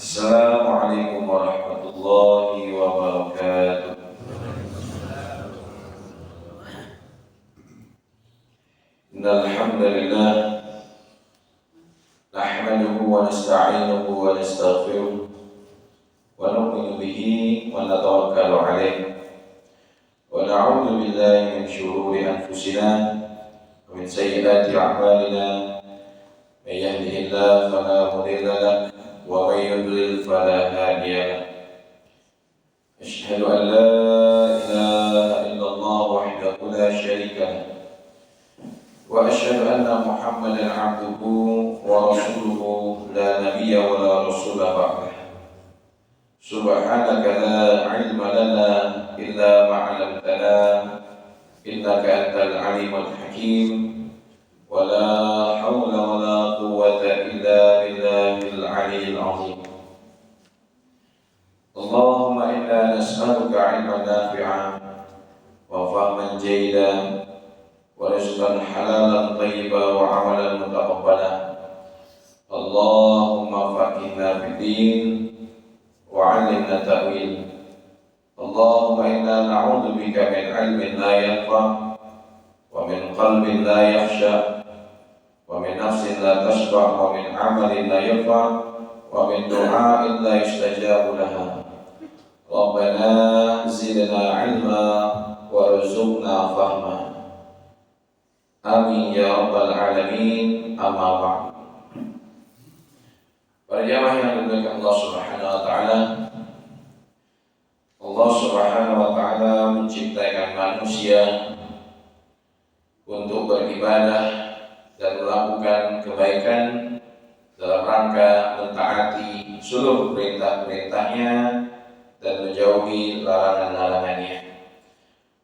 Assalamualaikum warahmatullahi wabarakatuh. Innal hamdalillah nahmaduhu wa nasta'inuhu wa nastaghfiruh wa nu'minu bihi wa natawakkalu 'alaihi wa na'udzu billahi min shururi anfusina wa min sayyiati a'malina. May yahdihillahu fala mudilla lahu wa may yudlil fala hadiya lahu. Asyhadu an la ilaha illallah wahdahu la syarika lahu wa asyhadu anna Muhammadan 'abduhu wa rasuluhu la nabiyya wa la rasula ba'dahu. Subhanaka la 'ilma lana illa ma 'allamtana innaka antal 'alimul hakim. Wa la haula wa la quwwata illa billahil 'aliyyil 'azim. Allahumma inna nas'aluka 'ilman nafi'an wa fahman jayyidan wa rizqan halalan thayyiban wa 'amalan mutaqabbalan. Allahumma faqihna fid din wa 'allimna ta'wil. Allahumma inna na'udzu bika min 'ilmin la yanfa' wa min qalbin la yakhsha wa min nafsin la tashba' wa min 'amalin la yarfa' wa min du'a'in la yustajabu laha. Rabbana zidna 'ilma warzuqna fahma. Amin ya rabbal alamin. Amma ba'd. Para jamaah yang dimuliakan Allah Subhanahu wa taala, Allah Subhanahu wa taala menciptakan manusia untuk beribadah dan melakukan kebaikan dalam rangka mentaati seluruh perintah-perintahnya dan menjauhi larangan-larangannya.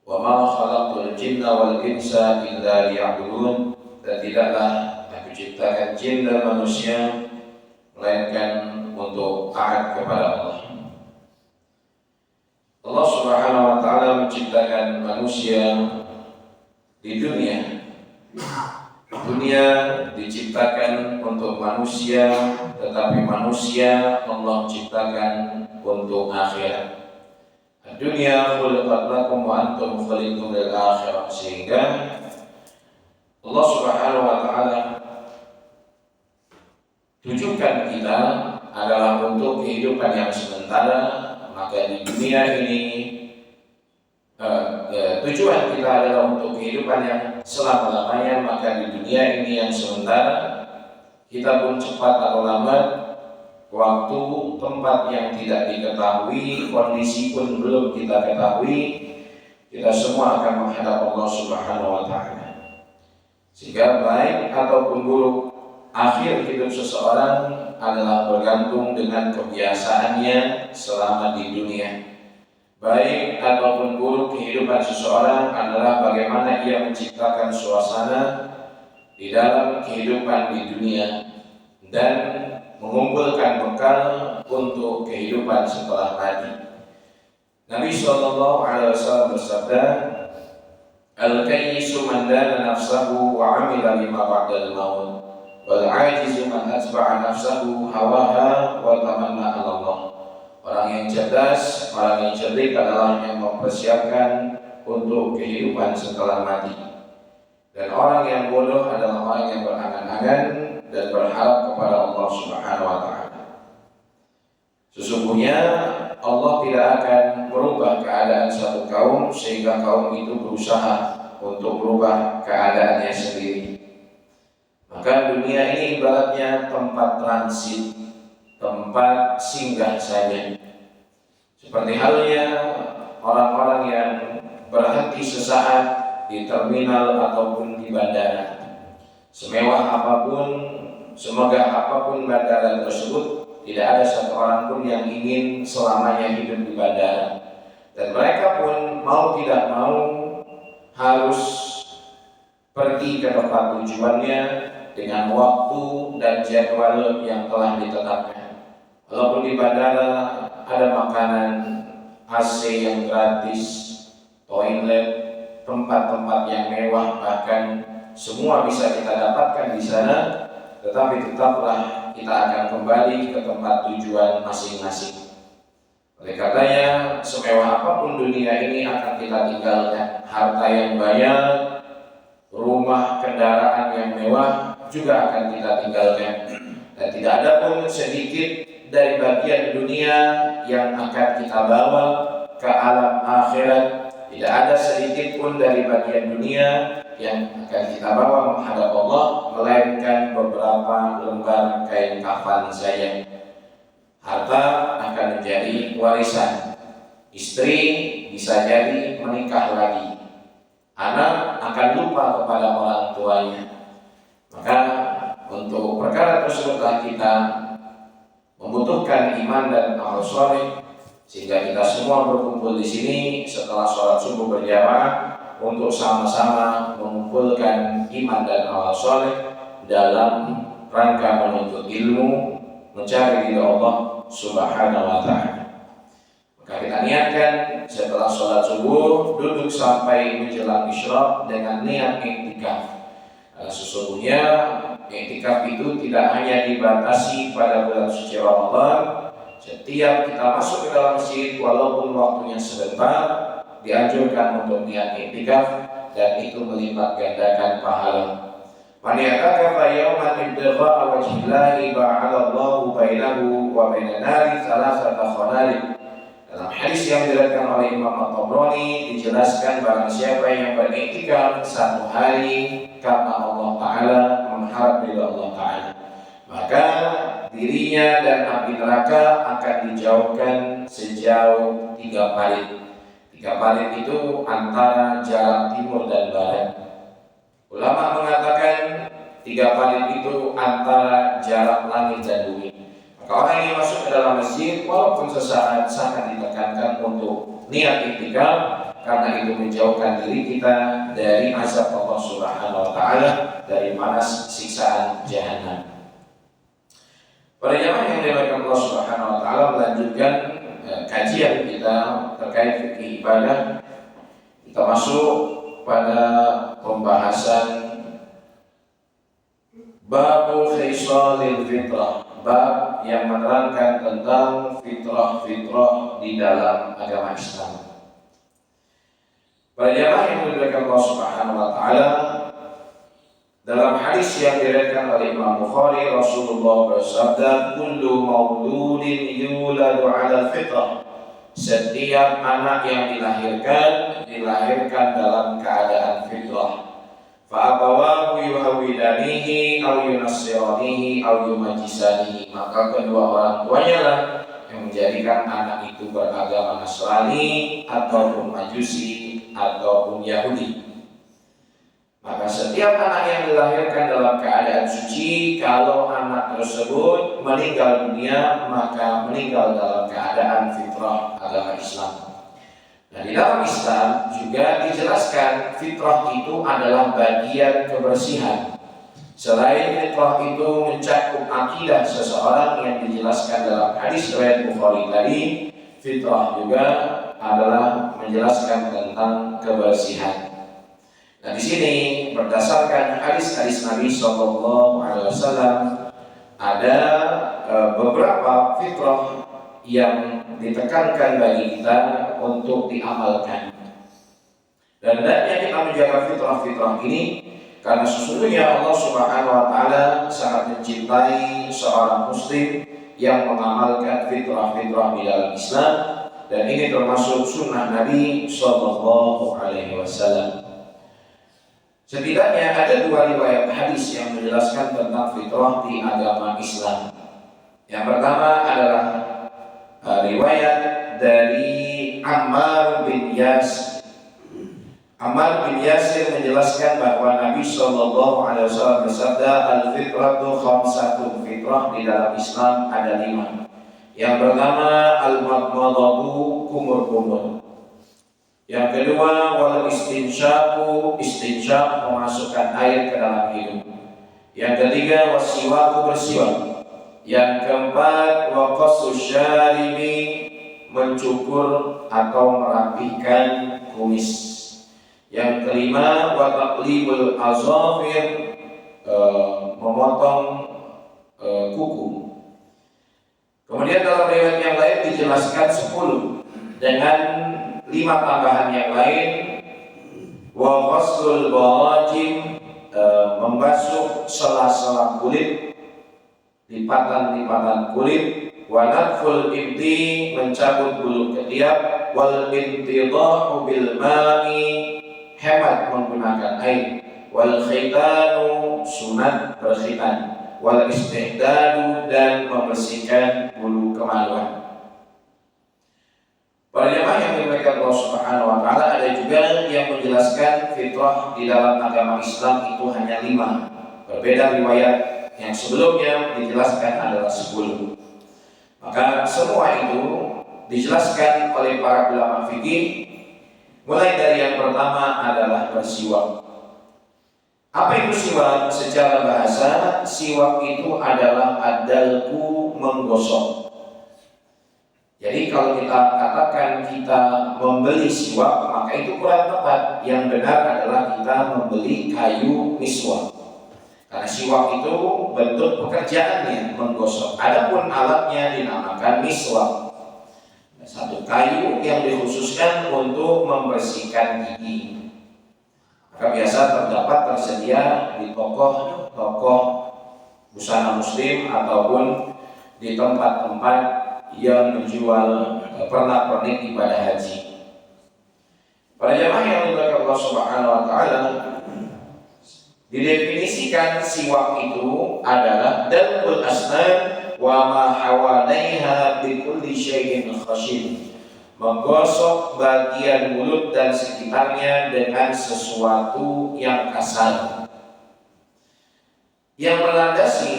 Wa ma khalaqtul jinna wal insa illa liya'budun. Dan tidaklah aku ciptakan jin dan manusia melainkan untuk taat kepada Allah. Allah Subhanahu wa taala menciptakan manusia di dunia. Dunia diciptakan untuk manusia, tetapi manusia Allah ciptakan untuk akhirat. Dunia khuliqat lakum wa antum khuliqtum lil akhirah. Sehingga Allah Subhanahu wa taala tujukan kita adalah untuk kehidupan yang sementara. Maka di dunia ini tujuan kita adalah untuk kehidupan yang selama-lamanya. Maka di dunia ini yang sementara, kita pun cepat atau lambat, waktu, tempat yang tidak diketahui, kondisi pun belum kita ketahui, kita semua akan menghadap Allah Subhanahu wa taala. Sehingga baik ataupun buruk, akhir hidup seseorang adalah bergantung dengan kebiasaannya selama di dunia. Baik ataupun buruk kehidupan seseorang adalah bagaimana ia menciptakan suasana di dalam kehidupan di dunia dan mengumpulkan bekal untuk kehidupan setelah mati. Nabi sallallahu alaihi wasallam bersabda, "Al-kayyisu man dana nafsahu wa 'amila lima ba'dal maut, wal 'ajizu man atba'a nafsahu hawaha wa tamanna 'ala Allah." Orang yang cerdas, orang yang cerdik adalah yang mempersiapkan untuk kehidupan setelah mati. Dan orang yang bodoh adalah orang yang berangan-angan dan berharap kepada Allah Subhanahu wa taala. Sesungguhnya Allah tidak akan merubah keadaan satu kaum sehingga kaum itu berusaha untuk merubah keadaannya sendiri. Maka dunia ini ibaratnya tempat transit, tempat singgah saja. Seperti halnya orang-orang yang berhenti sesaat di terminal ataupun di bandara. Semewah apapun, semegah apapun bandara tersebut, tidak ada satu orang pun yang ingin selamanya hidup di bandara. Dan mereka pun mau tidak mau harus pergi ke tempat tujuannya dengan waktu dan jadwal yang telah ditetapkan. Walaupun di bandara ada makanan, AC yang gratis, toilet, tempat-tempat yang mewah, bahkan semua bisa kita dapatkan di sana. tetapi tetaplah kita akan kembali ke tempat tujuan masing-masing. Oleh karenanya, semewah apapun dunia ini akan kita tinggalkan. Harta yang banyak, rumah, kendaraan yang mewah juga akan kita tinggalkan. Dan tidak ada pun sedikit dari bagian dunia yang akan kita bawa ke alam akhirat. Tidak ada sedikit pun dari bagian dunia yang akan kita bawa menghadap Allah, melainkan beberapa lembar kain kafan saja. Harta akan menjadi warisan. Istri bisa jadi menikah lagi. Anak akan lupa kepada orang tuanya. Maka untuk perkara tersebutlah kita membutuhkan iman dan amal soleh, sehingga kita semua berkumpul di sini setelah sholat subuh berjamaah untuk sama-sama mengumpulkan iman dan amal soleh dalam rangka menuntut ilmu, mencari ridha Allah Subhanahu wa ta'ala. Maka kita niatkan setelah sholat subuh duduk sampai menjelang isyraq dengan niat iktikaf. Karena sesungguhnya iktikaf itu tidak hanya dibatasi pada bulan suci Ramadan. Setiap kita masuk ke dalam masjid walaupun waktunya sebentar, dianjurkan untuk niat iktikaf, dan itu melipat gandakan pahala. Man ya'takafa yawman ibtigha'a wajhillahi ba'ala Allahu bainahu wa bainan nari thalathata khanaliq. Dalam hadis yang diriwayatkan oleh Imam At-Tabrani dijelaskan barang siapa yang beriktikaf satu hari karena Allah Ta'ala, mengharap ridha Allah Ta'ala, maka dirinya dan api neraka akan dijauhkan sejauh 3 parit. 3 parit itu antara jarak timur dan barat. Ulama mengatakan 3 parit itu antara jarak langit dan bumi. Maka orang yang masuk ke dalam masjid walaupun sesaat sangat ditekankan untuk niat iktikaf, karena itu menjauhkan diri kita dari azab Allah Subhanahu wa ta'ala, dari panas siksaan jahanam. Para jamaah yang dimuliakan Allah Subhanahu wa ta'ala, melanjutkan kajian kita terkait fikih ibadah. Kita masuk pada pembahasan Babu Khisalil Fitrah, bab yang menerangkan tentang fitrah-fitrah di dalam agama Islam. Para jamaah yang dimuliakan Allah Subhanahu wa ta'ala, dalam hadis yang diriwayatkan oleh Imam Bukhari, Rasulullah bersabda, "Kullu mauludin yuladu 'ala fitrah." Setiap anak yang dilahirkan dalam keadaan fitrah. Fa abawahu yuhawidanihi aw yunassiranihi aw yumajisanihi. Maka kedua orang tuanya lah yang menjadikan anak itu beragama Nasrani ataupun Majusi ataupun Yahudi. Maka setiap anak yang dilahirkan dalam keadaan suci, kalau anak tersebut meninggal dunia, maka meninggal dalam keadaan fitrah agama Islam. Nah, di dalam Islam juga dijelaskan fitrah itu adalah bagian kebersihan. Selain fitrah itu mencakup akidah seseorang yang dijelaskan dalam hadis riwayat Bukhari tadi, fitrah juga adalah menjelaskan tentang kebersihan. Nah, di sini berdasarkan hadis-hadis Nabi SAW ada beberapa fitrah yang ditekankan bagi kita untuk diamalkan. Dan hendaknya kita menjaga fitrah-fitrah ini, karena sesungguhnya Allah Subhanahu wa ta'ala sangat mencintai seorang muslim yang mengamalkan fitrah-fitrah di dalam Islam, dan ini termasuk sunnah Nabi SAW. Setidaknya ada 2 riwayat hadis yang menjelaskan tentang fitrah di agama Islam. Yang pertama adalah riwayat dari Ammar bin Yasir. Ammar bin Yasir menjelaskan bahwa Nabi SAW bersabda, "Al-fitratu khamsatun." Fitrah di dalam Islam ada 5. Yang pertama, al-madmadatu, kumur-kumur. Yang kedua, wal istinsyaku, istinsyaq, memasukkan air ke dalam hidung. Yang ketiga, wasiwaku, bersiwak. Yang keempat, waqasus syaribi, mencukur atau merapikan kumis. Yang kelima, wa taqlimul azafir, memotong kuku. Kemudian dalam riwayat yang lain dijelaskan 10 dengan 5 tambahan yang lain. Wa ghaslul barajim, membasuh sela-sela kulit, lipatan-lipatan kulit. Wa nadful ibti, mencabut bulu ketiak. Wal intidahu bil ma'i, hemat menggunakan air. Wal khitanu, sunat berkhitan. Wal istihdadu, dan membersihkan bulu kemaluan. Para jemaah yang dimuliakan Allah Subhanahu wa taala, ada juga yang menjelaskan fitrah di dalam agama Islam itu hanya 5. Berbeda riwayat yang sebelumnya dijelaskan adalah 10. Maka semua itu dijelaskan oleh para ulama fikih, mulai dari yang pertama adalah bersiwak. Apa itu siwak? Secara bahasa, siwak itu adalah adalku, menggosok. Jadi kalau kita katakan kita membeli siwak, maka itu kurang tepat. Yang benar adalah kita membeli kayu miswak. Karena siwak itu bentuk pekerjaannya menggosok. Adapun alatnya dinamakan miswak. Satu kayu yang dikhususkan untuk membersihkan gigi. Maka biasa tersedia di toko busana muslim ataupun di tempat-tempat yang menjual pernak-pernik ibadah haji. Para jemaah yang dimuliakan Allah Subhanahu wa taala, didefinisikan siwak itu adalah dalbul asnan wa ma hawalaiha bi kulli syai'in khashin, menggosok bagian mulut dan sekitarnya dengan sesuatu yang kasar. Yang melandasi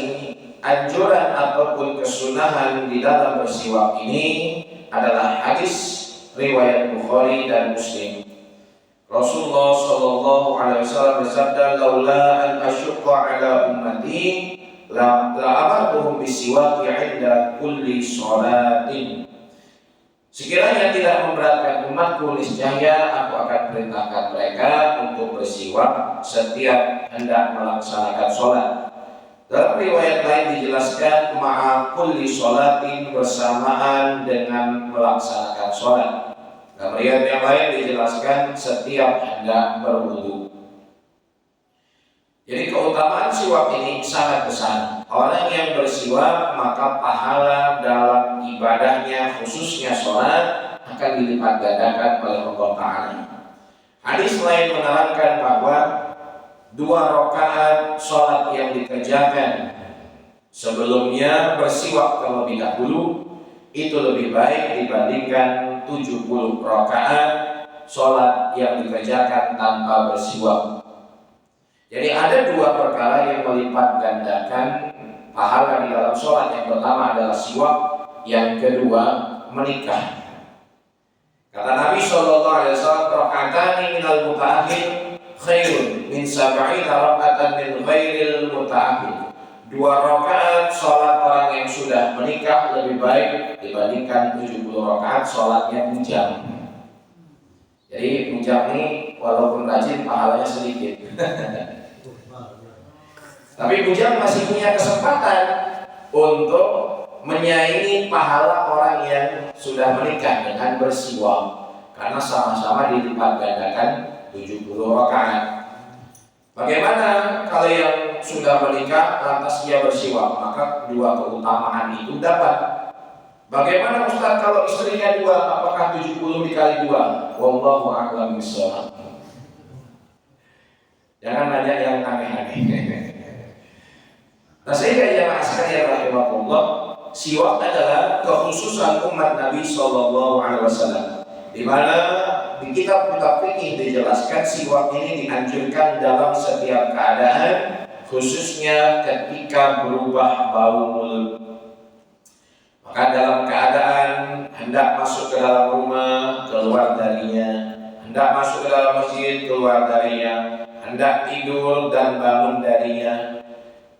anjuran ataupun kesunahan di dalam bersiwak ini adalah hadis riwayat Bukhari dan Muslim. Rasulullah sallallahu alaihi wasallam bersabda, "Laula an asyqa ala ummati la amartuhum bisiwaki 'inda kulli sholatin." Sekiranya tidak memberatkan umatku, niscaya aku akan perintahkan mereka untuk bersiwak setiap hendak melaksanakan sholat. Dalam riwayat lain dijelaskan ma'a kulli sholatin, bersamaan dengan melaksanakan sholat. Dalam riwayat yang lain dijelaskan setiap hendak berwudu. Jadi keutamaan siwak ini sangat besar. Orang yang bersiwak maka pahala dalam ibadahnya khususnya sholat akan dilipat gandakan oleh Allah Ta'ala. Hadis lain menerangkan bahwa 2 rakaat sholat yang dikerjakan sebelumnya bersiwak terlebih dahulu itu lebih baik dibandingkan 70 rakaat sholat yang dikerjakan tanpa bersiwak. Jadi ada 2 perkara yang melipat gandakan pahala di dalam sholat. Yang pertama adalah siwak, yang kedua menikah. Kata Nabi SAW, "Raka'atani minal muta'akhir khairun min 70 raka'atan min ghairil muta'akhir." 2 rakaat sholat orang yang sudah menikah lebih baik dibandingkan 70 rakaat sholatnya bujang. Jadi bujang ini walaupun rajin pahalanya sedikit. Tapi bujang masih punya kesempatan untuk menyaingi pahala orang yang sudah menikah dengan bersiwak, karena sama-sama dilipat gandakan 70 rakaat. Bagaimana kalau yang sudah menikah lantas dia bersiwak? Maka 2 keutamaan itu dapat. Bagaimana Ustaz kalau istrinya 2, apakah 70 dikali 2? Wallahu a'lam bishawab. Jangan nanya yang aneh-aneh. Nah, sehingga jemaah sekalian rahimakumullah, siwak adalah kekhususan umat Nabi sallallahu alaihi wasallam. Di mana di kitab-kitab fikih dijelaskan siwak ini dianjurkan dalam setiap keadaan, khususnya ketika berubah bau mulut. Maka dalam keadaan hendak masuk ke dalam rumah, keluar darinya, hendak masuk ke dalam masjid, keluar darinya, hendak tidur dan bangun darinya,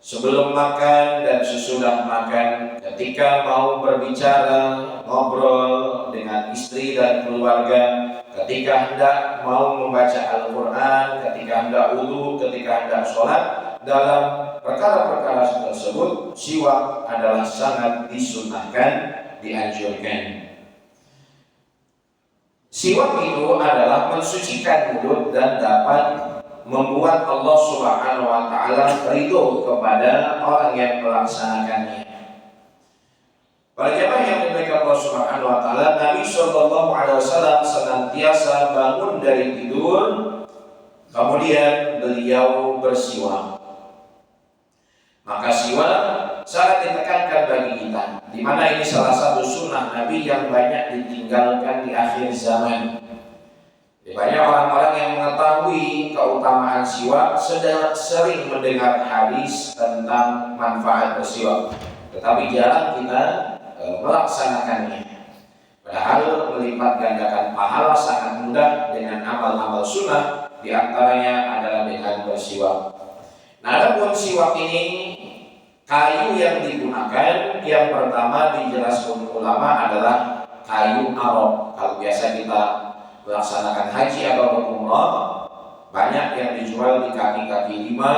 sebelum makan dan sesudah makan, ketika mau berbicara, ngobrol dengan istri dan keluarga, ketika hendak mau membaca Al-Quran, ketika hendak wudu, ketika hendak sholat, dalam perkara-perkara tersebut, siwak adalah sangat disunahkan, dianjurkan. Siwak itu adalah mensucikan mulut dan dapat membuat Allah Subhanahu wa taala ridho kepada orang yang melaksanakannya. Para jemaah yang dimuliakan Allah Subhanahu wa taala, Nabi sallallahu alaihi wasallam senantiasa bangun dari tidur, kemudian beliau bersiwak. Maka siwak sangat ditekankan bagi kita, di mana ini salah satu sunnah Nabi yang banyak ditinggalkan di akhir zaman. Banyak orang-orang yang mengetahui keutamaan siwak sering mendengar hadis tentang manfaat bersiwak, tetapi jarang kita melaksanakannya. Padahal melipat gandakan pahala sangat mudah dengan amal-amal sunnah, di antaranya adalah dengan bersiwak. Nah, adapun siwak ini, kayu yang digunakan yang pertama dijelaskan ulama adalah kayu arok. Kalau biasa kita melaksanakan haji atau umrah, banyak yang dijual di kaki-kaki lima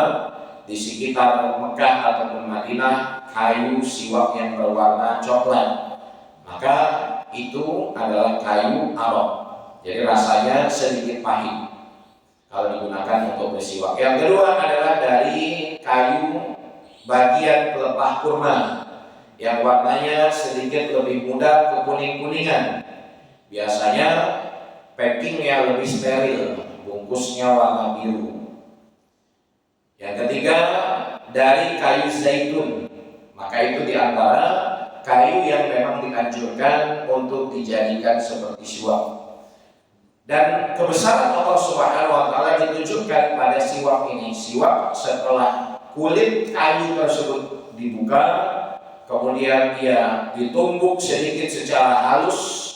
di sekitar Mekah ataupun Madinah, kayu siwak yang berwarna coklat. Maka itu adalah kayu arok. Jadi rasanya sedikit pahit kalau digunakan untuk bersiwak. Yang kedua adalah dari kayu bagian pelepah kurma yang warnanya sedikit lebih muda kekuning-kuningan. Biasanya packingnya lebih steril, bungkusnya warna biru. Yang ketiga dari kayu zaitun. Maka itu diantara kayu yang memang dianjurkan untuk dijadikan seperti siwak. Dan kebesaran Allah Subhanahu wa taala ditunjukkan pada siwak ini. Siwak setelah kulit kayu tersebut dibuka, kemudian dia ditumbuk sedikit secara halus,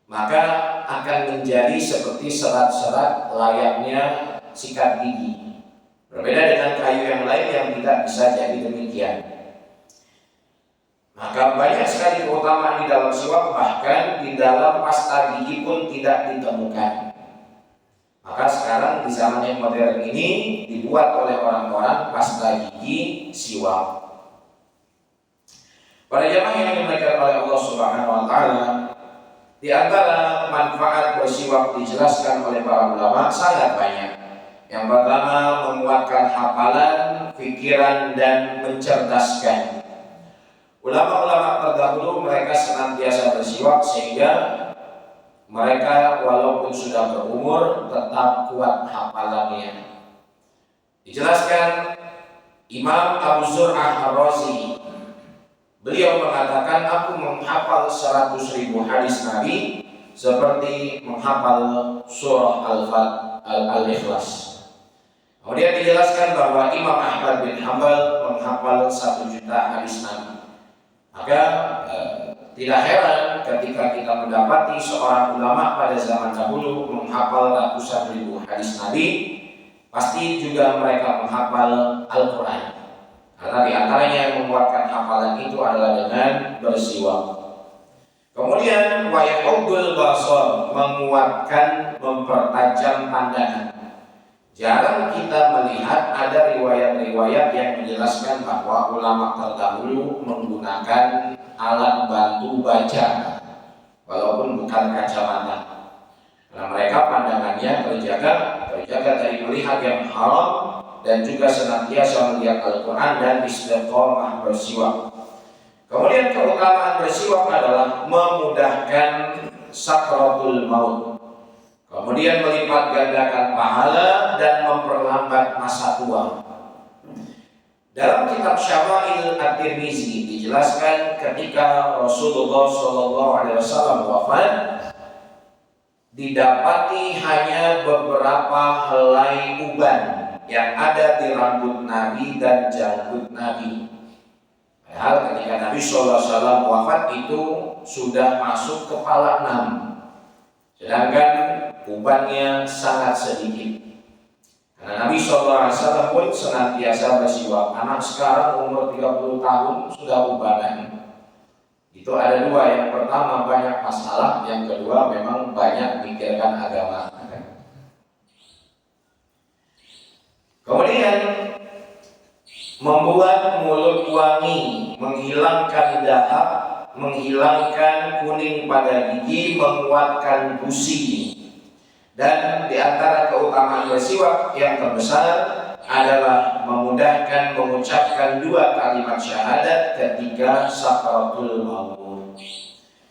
maka akan menjadi seperti serat-serat layaknya sikat gigi. Berbeda dengan kayu yang lain yang tidak bisa jadi demikian. Maka banyak sekali keutamaan di dalam siwak, bahkan di dalam pasta gigi pun tidak ditemukan. Maka sekarang di zaman yang modern ini dibuat oleh orang-orang pasta gigi siwak. Para jemaah yang dimuliakan oleh Allah Subhanahu wa taala, di antara manfaat bersiwak dijelaskan oleh para ulama sangat banyak. Yang pertama, menguatkan hafalan, pikiran, dan mencerdaskan. Ulama-ulama terdahulu mereka senantiasa bersiwak sehingga mereka walaupun sudah berumur tetap kuat hafalannya. Dijelaskan Imam Abu Zur'ah Ar-Razi, beliau mengatakan, aku menghafal 100.000 hadis Nabi seperti menghafal surah Al-Ikhlas. Kemudian dijelaskan bahwa Imam Ahmad bin Hanbal menghafal 1 juta hadis Nabi. Maka tidak heran ketika kita mendapati seorang ulama pada zaman dahulu menghafal ratusan ribu hadis Nabi, pasti juga mereka menghafal Al-Quran. Karena di antaranya yang menguatkan hafalan itu adalah dengan bersiwak. Kemudian wayahudul basar, menguatkan, mempertajam pandangan. Jarang kita melihat ada riwayat-riwayat yang menjelaskan bahwa ulama terdahulu menggunakan alat bantu baca, walaupun bukan kacamata. Karena mereka pandangannya terjaga dari melihat yang haram dan juga senantiasa melihat Al-Quran dan istiqomah bersiwak. Kemudian keutamaan bersiwak adalah memudahkan sakratul maut. Kemudian melipat gandakan pahala dan memperlambat masa tua. Dalam kitab Syama'il At-Tirmizi dijelaskan ketika Rasulullah SAW wafat, didapati hanya beberapa helai uban yang ada di rambut Nabi dan janggut Nabi. Padahal ketika Nabi SAW wafat itu sudah masuk kepala 6, sedangkan ubannya sangat sedikit. Karena Nabi SAW pun senantiasa bersiwak. Anak sekarang umur 30 tahun sudah ubanan. Itu ada dua, yang pertama banyak masalah, yang kedua memang banyak pikirkan agama. Kemudian membuat mulut wangi, menghilangkan dahak, menghilangkan kuning pada gigi, menguatkan gusi. Dan di antara keutamaan bersiwak yang terbesar adalah memudahkan mengucapkan 2 kalimat syahadat ketika sakaratul maut.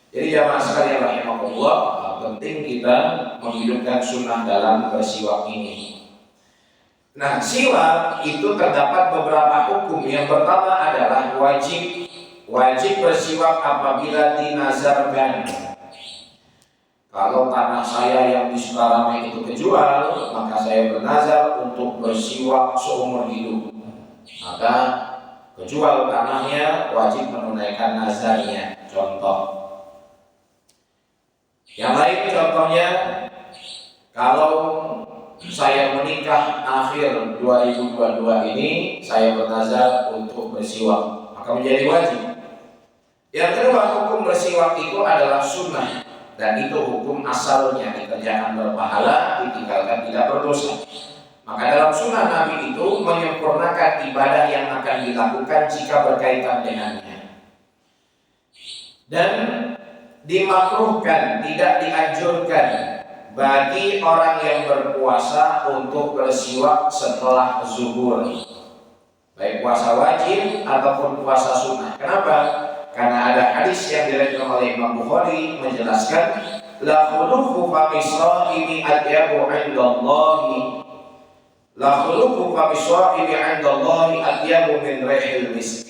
Jadi jamaah sekalian rahimakumullah, penting kita menghidupkan sunnah dalam bersiwak ini. Nah, siwak itu terdapat beberapa hukum. Yang pertama adalah wajib bersiwak apabila dinazarkan. Kalau tanah saya yang di Sukarame itu kejual, maka saya bernazar untuk bersiwak seumur hidup. Maka kejual tanahnya wajib menunaikan nazarnya. Contoh. Yang lain contohnya, kalau saya menikah akhir 2022 ini, saya bernazar untuk bersiwak, maka menjadi wajib. Yang kedua, hukum bersiwak itu adalah sunnah. Dan itu hukum asalnya, dikerjakan berpahala, ditinggalkan tidak berdosa. Maka dalam sunnah Nabi itu menyempurnakan ibadah yang akan dilakukan jika berkaitan dengannya. Dan dimakruhkan, tidak dianjurkan bagi orang yang berpuasa untuk bersiwak setelah zuhur, baik puasa wajib ataupun puasa sunnah. Kenapa? Karena ada hadis yang diriwayatkan oleh Imam Bukhari menjelaskan, la khulufu fa bisa'imi atyabu 'indallahi, la khulufu fa bisa'imi 'indallahi atyabu min rihil misk.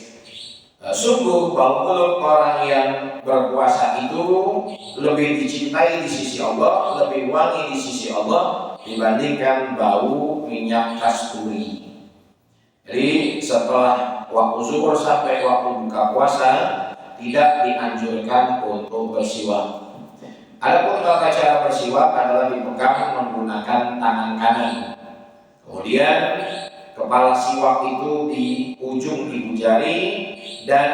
Sungguh bau mulut orang yang berpuasa itu lebih dicintai di sisi Allah, lebih wangi di sisi Allah dibandingkan bau minyak kasturi. Jadi setelah waktu zuhur sampai waktu buka puasa tidak dianjurkan untuk bersiwak. Adapun tata cara bersiwak adalah dipegang menggunakan tangan kanan. Kemudian kepala siwak itu di ujung ibu jari dan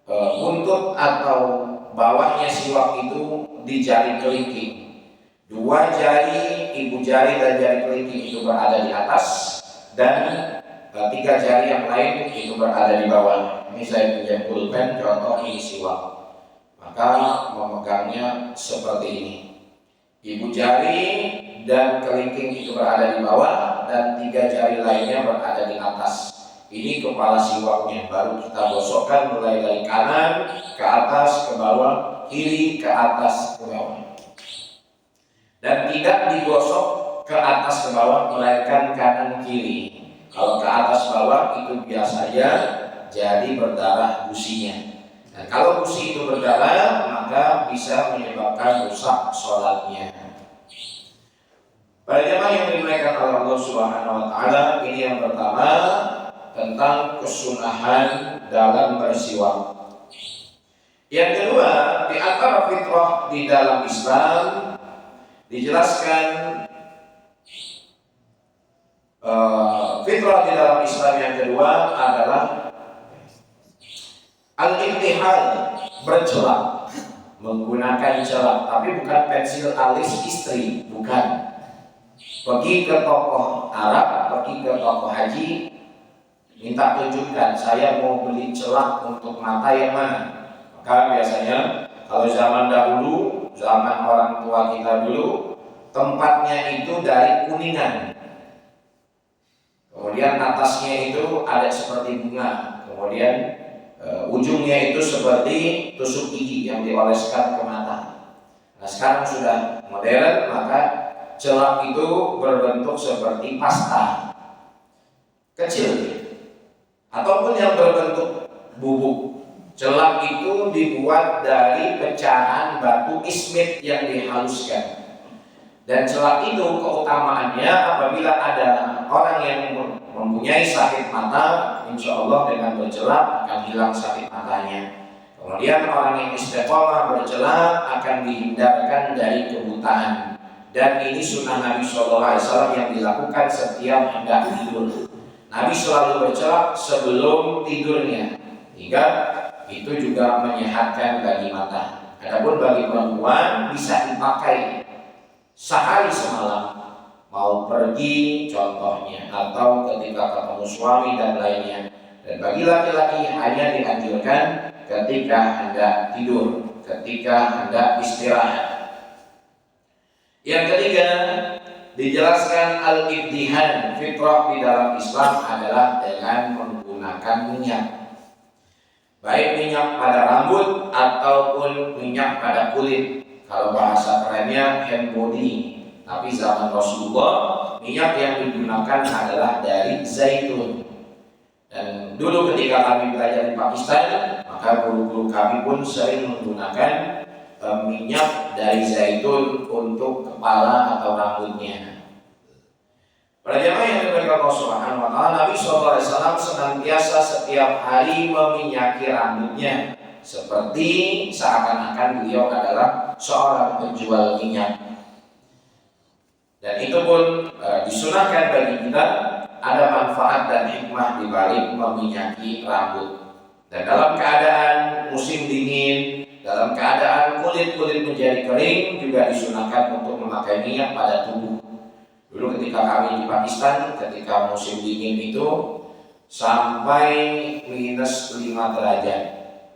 buntut atau bawahnya siwak itu di jari kelingking. 2 jari ibu jari dan jari kelingking itu berada di atas dan 3 jari yang lain itu berada di bawah. Ini saya punya pulpen, contoh ini siwak. Maka memegangnya seperti ini. Ibu jari dan kelingking itu berada di bawah dan 3 jari lainnya berada di atas. Ini kepala siwaknya. Baru kita gosokkan mulai dari kanan ke atas ke bawah, kiri ke atas ke bawah. Dan tidak digosok ke atas ke bawah melainkan kanan kiri. Kalau ke atas bawah itu biasanya jadi berdarah gusinya. Dan kalau gusi itu berdarah maka bisa menyebabkan rusak sholatnya. Para jemaah yang dimuliakan oleh Allah Subhanahu wa taala, ini yang pertama tentang kesunahan dalam bersiwak. Yang kedua, di antara fitrah di dalam Islam dijelaskan fitrah di dalam Islam yang kedua adalah al-intihal, bercelak, menggunakan celak, tapi bukan pensil alis istri, bukan. Pergi ke toko Arab, pergi ke toko haji, minta tunjukkan saya mau beli celak untuk mata yang mana. Maka biasanya kalau zaman dahulu, zaman orang tua kita dulu, tempatnya itu dari kuningan. Kemudian atasnya itu ada seperti bunga. Kemudian ujungnya itu seperti tusuk gigi yang dioleskan ke mata. Nah sekarang sudah modern, maka celak itu berbentuk seperti pasta kecil ataupun yang berbentuk bubuk. Celak itu dibuat dari pecahan batu ismit yang dihaluskan. Dan celak itu keutamaannya apabila ada orang yang mempunyai sakit mata, insya Allah dengan bercelak akan hilang sakit matanya. Kemudian orang yang istiqomah bercelak akan dihindarkan dari kebutaan. Dan ini sunnah Nabi SAW yang dilakukan setiap hendak tidur. Nabi selalu bercelak sebelum tidurnya, hingga itu juga menyehatkan bagi mata. Adapun bagi perempuan bisa dipakai sehari semalam, mau pergi contohnya, atau ketika ketemu suami dan lainnya. Dan bagi laki-laki hanya dianjurkan ketika hendak tidur, ketika hendak istirahat. Yang ketiga, dijelaskan al-ibtihan, fitrah di dalam Islam adalah dengan menggunakan minyak. Baik minyak pada rambut ataupun minyak pada kulit. Kalau bahasa kerennya hand body. Tapi zaman Rasulullah, minyak yang digunakan adalah dari zaitun. Dan dulu ketika kami belajar di Pakistan, maka guru-guru kami pun sering menggunakan minyak dari zaitun untuk kepala atau rambutnya. Para jamaah yang dimuliakan Allah Subhanahu wa taala, Nabi sallallahu alaihi wasallam senantiasa setiap hari meminyaki rambutnya, seperti seakan-akan beliau adalah seorang penjual minyak. Dan itu pun disunahkan bagi kita. Ada manfaat dan hikmah di balik meminyaki rambut. Dan dalam keadaan musim dingin, dalam keadaan kulit-kulit menjadi kering, juga disunahkan untuk memakai minyak pada tubuh. Dulu ketika kami di Pakistan, ketika musim dingin itu sampai minus 5 derajat,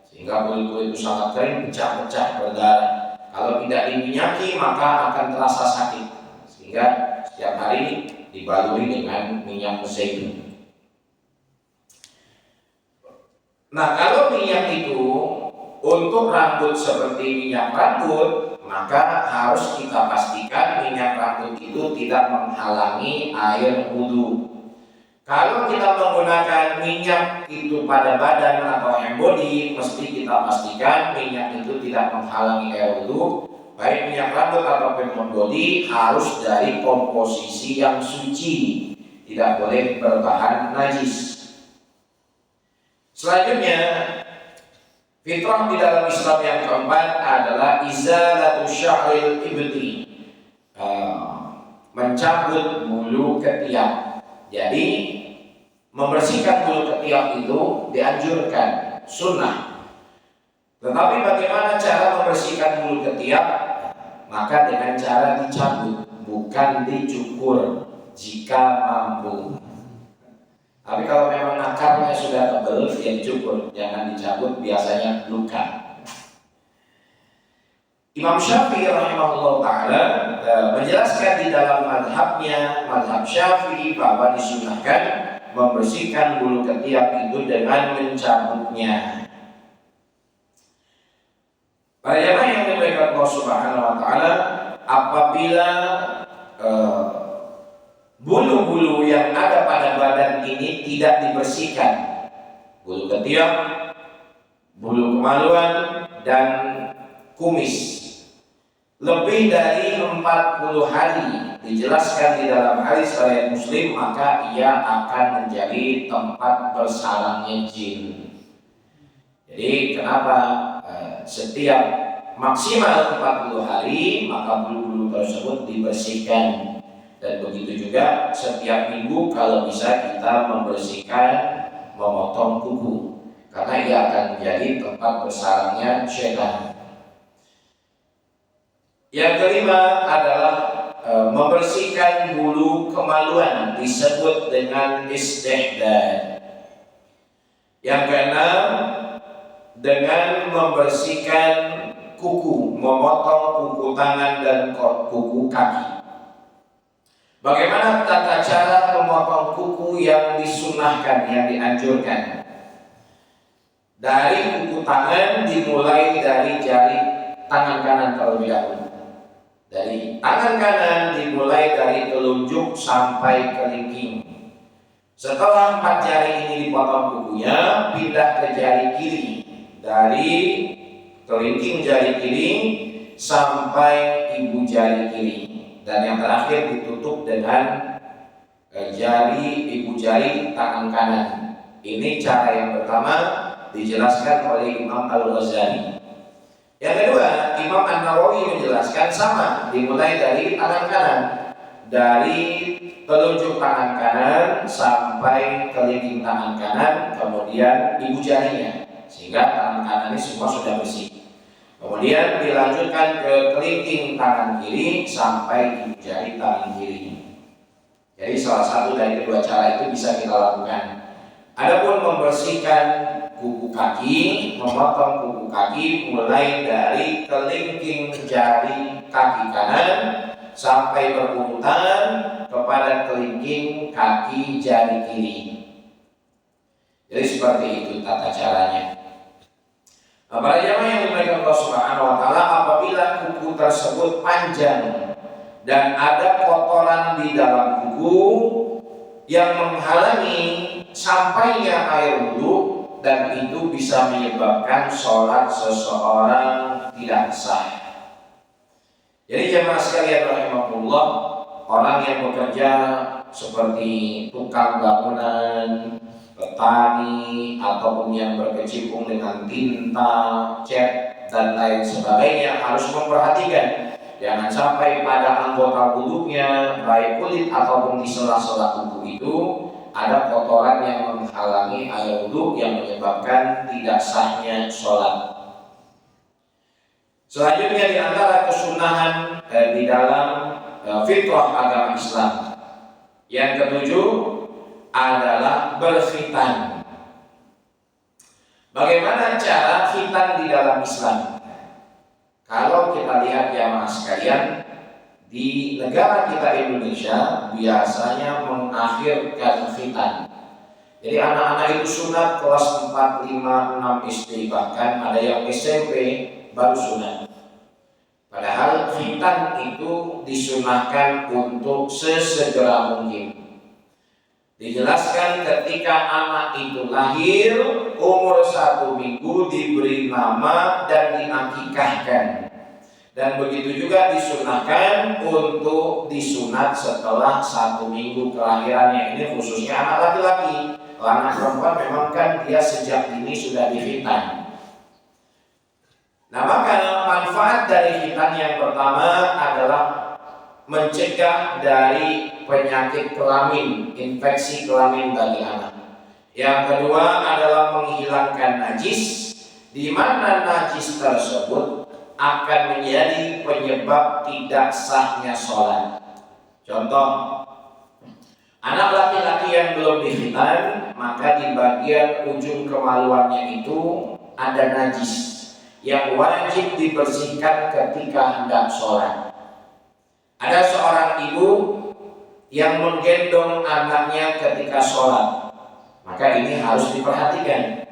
sehingga kulit-kulit itu sangat kering, pecah-pecah, berdarah. Kalau tidak diminyaki maka akan terasa sakit, sehingga setiap hari dibaluri dengan minyak zaitun. Nah, kalau minyak itu untuk rambut seperti minyak rambut, maka harus kita pastikan minyak rambut itu tidak menghalangi air wudu. Kalau kita menggunakan minyak itu pada badan atau hand body, mesti kita pastikan minyak itu tidak menghalangi air wudu. Baik minyak rambut atau hand body harus dari komposisi yang suci, tidak boleh berbahan najis. Selanjutnya, fitrah di dalam Islam yang keempat adalah izalatu sya'ril ibti, mencabut bulu ketiak. Jadi membersihkan bulu ketiak itu dianjurkan, sunnah. Tetapi bagaimana cara membersihkan bulu ketiak? Maka dengan cara dicabut, bukan dicukur jika mampu. Tapi kalau memang akarnya sudah tebal, ya dicukur, jangan dicabut, biasanya luka. Imam Syafi'i rahimahullah ta'ala menjelaskan di dalam madhabnya, madhab Syafi'i, bahwa disunahkan membersihkan bulu ketiak itu dengan mencabutnya. Para jamaah yang dimuliakan Allah Subhanahu wa taala, apabila bulu-bulu yang ada pada badan ini tidak dibersihkan, bulu ketiak, bulu kemaluan, dan kumis, lebih dari 40 hari, dijelaskan di dalam hadis riwayat Muslim, maka ia akan menjadi tempat bersarangnya jin. Jadi kenapa setiap maksimal 40 hari maka bulu-bulu tersebut dibersihkan. Dan begitu juga setiap minggu kalau bisa kita membersihkan, memotong kuku, karena ia akan menjadi tempat bersarangnya syaitan. Yang kelima adalah membersihkan bulu kemaluan, disebut dengan istihdad. Yang keenam, dengan membersihkan kuku, memotong kuku tangan dan kuku kaki. Bagaimana tata cara memotong kuku yang disunahkan, yang dianjurkan? Dari kuku tangan dimulai dari jari tangan kanan terlebih dahulu. Dari tangan kanan dimulai dari telunjuk sampai kelingking. Setelah 4 jari ini dipotong kukunya, pindah ke jari kiri. Dari kelingking jari kiri sampai ibu jari kiri, dan yang terakhir ditutup dengan jari ibu jari tangan kanan. Ini cara yang pertama, dijelaskan oleh Imam Al-Ghazali. Yang kedua, Imam An-Nawawi menjelaskan sama, dimulai dari tangan kanan, dari telunjuk tangan kanan sampai kelingking tangan kanan, kemudian ibu jarinya, sehingga tangan kanan ini semua sudah bersih. Kemudian dilanjutkan ke kelingking tangan kiri sampai ibu jari tangan kiri. Jadi salah satu dari kedua cara itu bisa kita lakukan. Adapun membersihkan kuku kaki, memotong kuku kaki mulai dari kelingking jari kaki kanan sampai berurutan kepada kelingking kaki jari kiri. Jadi seperti itu tata caranya. Para jamaah yang dimuliakan Allah Subhanahu wa taala, apabila kuku tersebut panjang dan ada kotoran di dalam kuku yang menghalangi sampainya air wudhu, dan itu bisa menyebabkan sholat seseorang tidak sah. Jadi jamaah sekalian rahimakumullah, orang yang bekerja seperti tukang bangunan, petani, ataupun yang berkecimpung dengan tinta, cat, dan lain sebagainya harus memperhatikan jangan sampai pada anggota wudhunya, baik kulit ataupun di sela-sela kuku itu ada kotoran yang menghalangi air wudhu yang menyebabkan tidak sahnya sholat. Selanjutnya di antara kesunahan di dalam fitrah agama Islam yang ketujuh adalah berkhitan. Bagaimana cara khitan di dalam Islam? Kalau kita lihat jamaah sekalian, di negara kita Indonesia biasanya mengakhirkan khitan. Jadi anak-anak itu sunat kelas 4, 5, 6 SD, bahkan ada yang SMP baru sunat. Padahal khitan itu disunahkan untuk sesegera mungkin. Dijelaskan ketika anak itu lahir, umur 1 minggu diberi nama dan diakikahkan. Dan begitu juga disunahkan untuk disunat setelah 1 minggu kelahirannya. Ini khususnya anak laki-laki. Anak perempuan memang kan dia sejak dini sudah dikhitan. Nah, maka manfaat dari khitan yang pertama adalah mencegah dari penyakit kelamin, infeksi kelamin bagi anak. Yang kedua adalah menghilangkan najis, di mana najis tersebut akan menjadi penyebab tidak sahnya sholat. Contoh, anak laki-laki yang belum dikhitan, maka di bagian ujung kemaluannya itu ada najis yang wajib dibersihkan ketika hendak sholat. Ada seorang ibu yang menggendong anaknya ketika sholat, maka ini harus diperhatikan.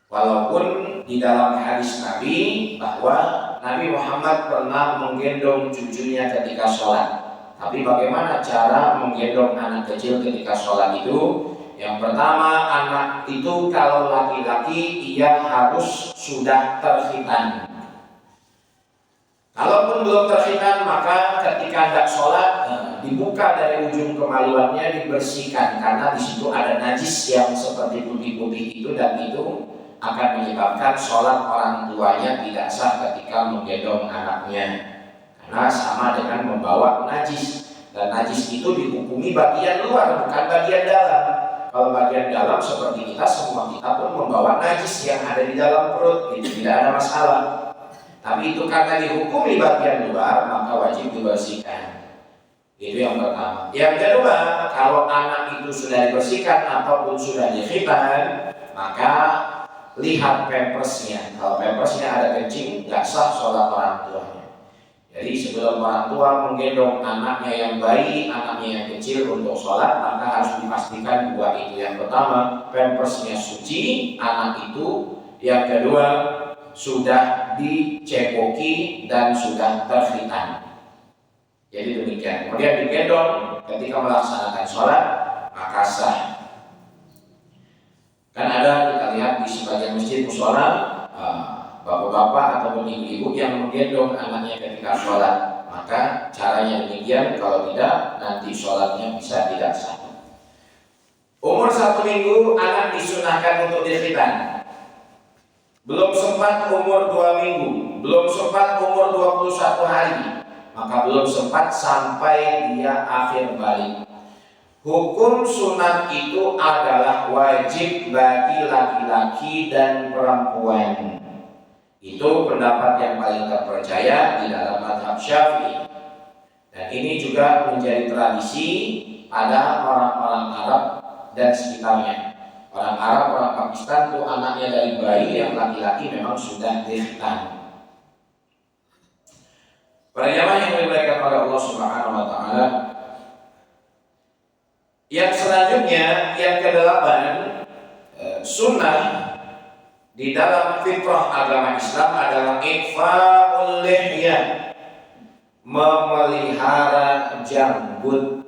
Walaupun di dalam hadis Nabi bahwa Nabi Muhammad pernah menggendong cucunya ketika sholat, tapi bagaimana cara menggendong anak kecil ketika sholat itu? Yang pertama, anak itu kalau laki-laki ia harus sudah terkhitan. Kalaupun belum terkhitan, maka ketika hendak sholat dibuka dari ujung kemaluannya, dibersihkan karena di situ ada najis yang seperti putih-putih itu, dan itu akan menyebabkan sholat orang tuanya tidak sah ketika menggendong anaknya, karena sama dengan membawa najis, dan najis itu dihukumi bagian luar bukan bagian dalam. Kalau bagian dalam seperti kita, semua kita pun membawa najis yang ada di dalam perut, itu tidak ada masalah. Tapi itu karena dihukumi bagian luar, maka wajib dibersihkan. Itu yang pertama. Yang kedua, kalau anak itu sudah dibersihkan ataupun sudah dikhitan, maka lihat pampersnya. Kalau pampersnya ada kencing, nggak sah sholat orang tuanya. Jadi sebelum orang tua menggendong anaknya yang bayi, anaknya yang kecil untuk sholat, maka harus dipastikan dua itu. Yang pertama, pampersnya suci anak itu. Yang kedua, sudah dicepoki dan sudah terkhitan. Jadi demikian. Kemudian digendong ketika melaksanakan sholat, maka sah. Kan ada kita lihat di sebagian masjid mushola, bapak-bapak ataupun ibu-ibu yang menggendong anaknya ketika sholat. Maka caranya demikian, kalau tidak nanti sholatnya bisa tidak sah. Umur 1 minggu anak disunahkan untuk dikhitan. Belum sempat umur 2 minggu, belum sempat umur 21 hari, maka belum sempat sampai dia akhir balik. Hukum sunat itu adalah wajib bagi laki-laki dan perempuan. Itu pendapat yang paling terpercaya di dalam mazhab Syafi'i. Dan ini juga menjadi tradisi pada orang-orang Arab dan sekitarnya. Orang Arab, orang Pakistan itu anaknya dari bayi yang laki-laki memang sudah dikhitan. Para jamaah yang dimuliakan oleh Allah Subhanahu wa taala, yang selanjutnya yang ke-8, sunnah di dalam fitrah agama Islam adalah ikhfaul lihyah, memelihara janggut.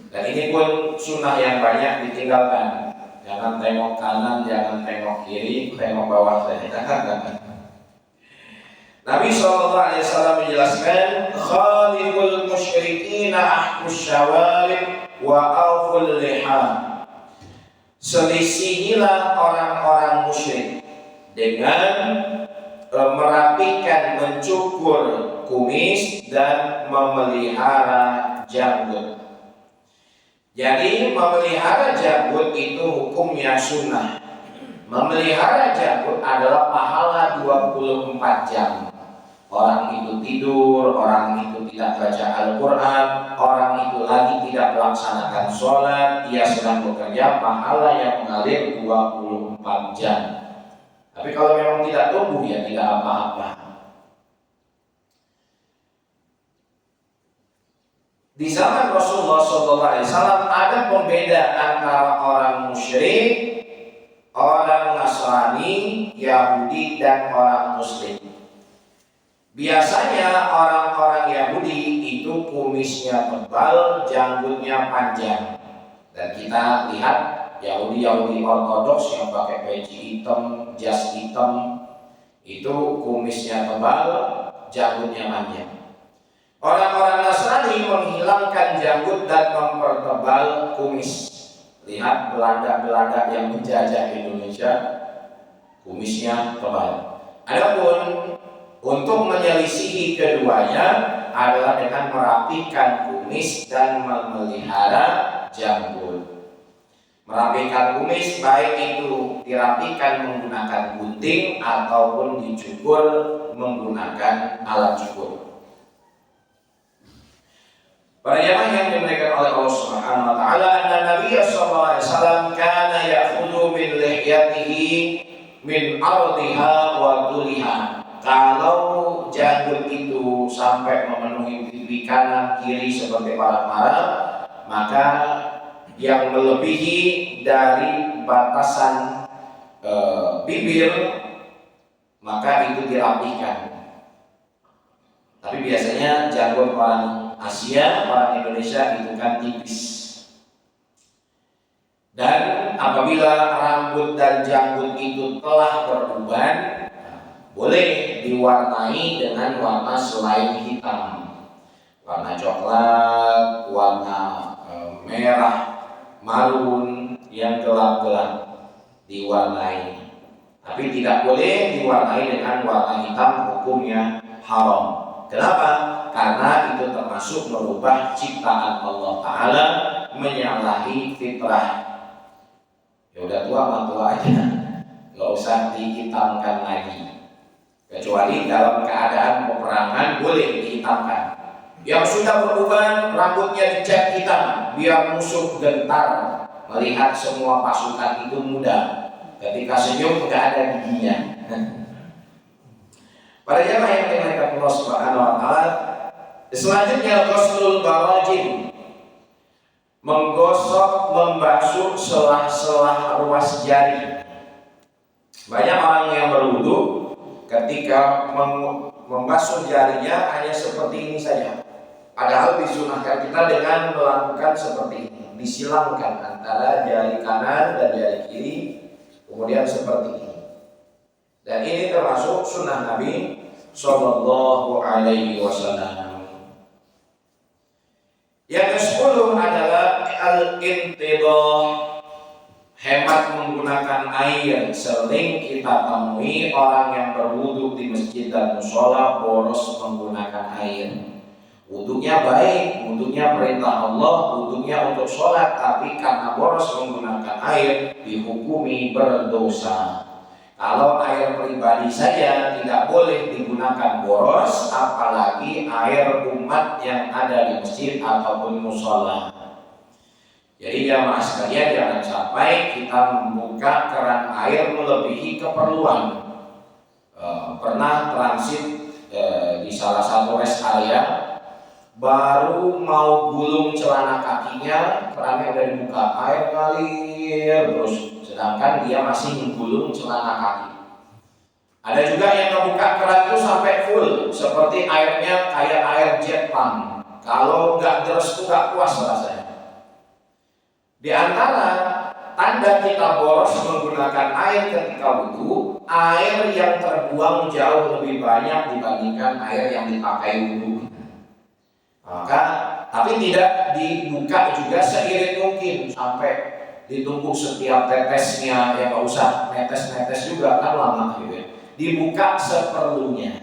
Dan ini pun sunnah yang banyak ditinggalkan. Jangan tengok kanan, jangan tengok kiri, tengok bawah saja. Nabi SAW menjelaskan, khaliful musyrikin ahkus syawalib wa awful liha. Selisihilah orang-orang musyrik dengan merapikan, mencukur kumis dan memelihara janggut. Jadi memelihara janggut itu hukumnya sunnah. Memelihara janggut adalah pahala 24 jam. Orang itu tidur, orang itu tidak baca Al-Quran, orang itu lagi tidak melaksanakan sholat, dia sedang bekerja, pahala yang mengalir 24 jam. Tapi kalau memang tidak tumbuh ya tidak apa-apa. Di zaman Rasulullah SAW ada pembeda antara orang musyrik, orang Nasrani, Yahudi, dan orang Muslim. Biasanya orang-orang Yahudi itu kumisnya tebal, janggutnya panjang. Dan kita lihat Yahudi ortodoks yang pakai peci hitam, jas hitam, itu kumisnya tebal, janggutnya panjang. Orang-orang Nasrani menghilangkan janggut dan mempertebal kumis. Lihat Belanda yang menjajah Indonesia, kumisnya tebal. Adapun untuk menyelisihi keduanya adalah dengan merapikan kumis dan memelihara janggut. Merapikan kumis baik itu dirapikan menggunakan gunting ataupun dicukur menggunakan alat cukur. Para jamaah yang dimuliakan oleh Allah Subhanahu wa taala, anna Nabi sallallahu alaihi wasallam kana ya'khudhu min lihyatihi min ardiha wa tuliha. Kalau janggut itu sampai memenuhi pipi kanan kiri seperti para Arab, maka yang melebihi dari batasan bibir maka itu dirapikan. Tapi biasanya janggut orang Asia, orang Indonesia itu kan tipis. Dan apabila rambut dan janggut itu telah beruban, boleh diwarnai dengan warna selain hitam, warna coklat, warna merah, marun yang gelap-gelap diwarnai. Tapi tidak boleh diwarnai dengan warna hitam, hukumnya haram. Kenapa? Karena itu termasuk merubah ciptaan Allah Ta'ala, menyalahi fitrah. Ya udah tua aja, nggak usah dihitamkan lagi. Kecuali dalam keadaan peperangan boleh dihitamkan. Yang sudah beruban rambutnya dicat hitam biar musuh gentar melihat semua pasukan itu muda. Ketika senyum nggak ada giginya. Para jamaah yang dimuliakan Allah Subhanahu wa taala, selanjutnya ghuslul barajim, menggosok, membasuh selah-selah ruas jari. Banyak orang yang berwudu ketika membasuh jarinya hanya seperti ini saja. Padahal disunahkan kita dengan melakukan seperti ini, disilangkan antara jari kanan dan jari kiri, kemudian seperti ini. Dan ini termasuk sunnah Nabi Sallallahu Alaihi Wasallam. Yang ke-10 adalah al-intidah, hemat menggunakan air. Sering kita temui orang yang berwudu di masjid dan mushola boros menggunakan air. Wudunya baik, wudunya perintah Allah, wudunya untuk sholat, tapi karena boros menggunakan air dihukumi berdosa. Kalau air pribadi saja tidak boleh digunakan boros, apalagi air umat yang ada di masjid ataupun musola. Jadi jamaah sekalian, jangan sampai kita membuka keran air melebihi keperluan. Pernah transit di salah satu rest area, baru mau gulung celana kakinya, kerannya udah dibuka, air ngalir terus, sedangkan dia masih menggulung celana kaki. Ada juga yang membuka keran itu sampai full, seperti airnya kayak air jet pump. Kalau nggak deres tuh nggak puas rasanya. Di antara tanda kita boros menggunakan air ketika wudu, air yang terbuang jauh lebih banyak dibandingkan air yang dipakai wudu. Maka, tapi tidak dibuka juga seirit mungkin sampai ditumpuk setiap tetesnya, ya nggak usah netes-netes juga kan lama gitu ya. Dibuka seperlunya.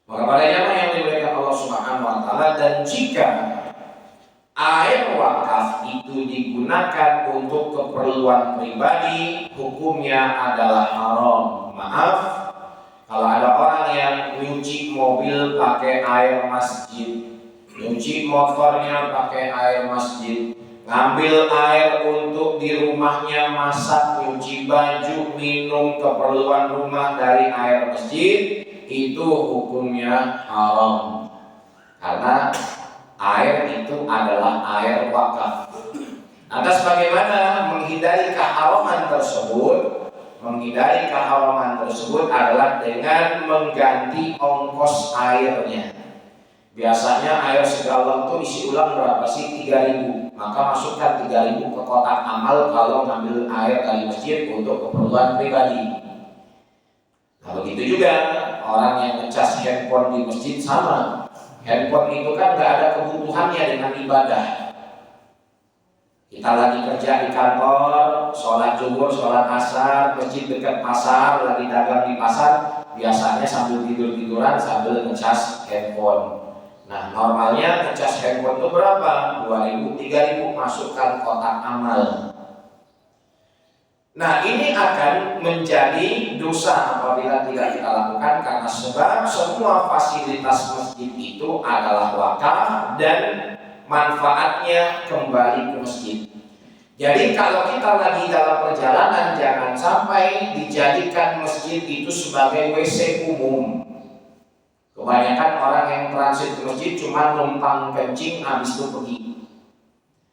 Maka pada jamaah yang dimuliakan Allah Subhanahu wa taala, dan jika air wakaf itu digunakan untuk keperluan pribadi, hukumnya adalah haram. Maaf, kalau ada orang yang nyuci mobil pakai air masjid, nyuci motornya pakai air masjid, ngambil air untuk di rumahnya masak, nyuci baju, minum keperluan rumah dari air masjid, itu hukumnya haram. Karena air itu adalah air wakaf. Atas bagaimana menghindari keharaman tersebut? Menghindari keharaman tersebut adalah dengan mengganti ongkos airnya. Biasanya air segalon itu isi ulang berapa sih? 3.000. Maka masukkan 3.000 ke kotak amal kalau ngambil air dari masjid untuk keperluan pribadi. Nah begitu juga orang yang ngecas handphone di masjid sama. Handphone itu kan gak ada kebutuhannya dengan ibadah. Kita lagi kerja di kantor, sholat zuhur, sholat asar, masjid dekat pasar, lagi dagang di pasar, biasanya sambil tidur-tiduran sambil ngecas handphone. Nah normalnya ngecas handphone itu berapa? 2.000, 3.000, masukkan kotak amal. Nah ini akan menjadi dosa apabila tidak kita lakukan, karena sebab semua fasilitas masjid itu adalah wakaf dan manfaatnya kembali ke masjid. Jadi kalau kita lagi dalam perjalanan, jangan sampai dijadikan masjid itu sebagai WC umum. Kebanyakan orang yang transit ke masjid cuma numpang kencing habis itu pergi.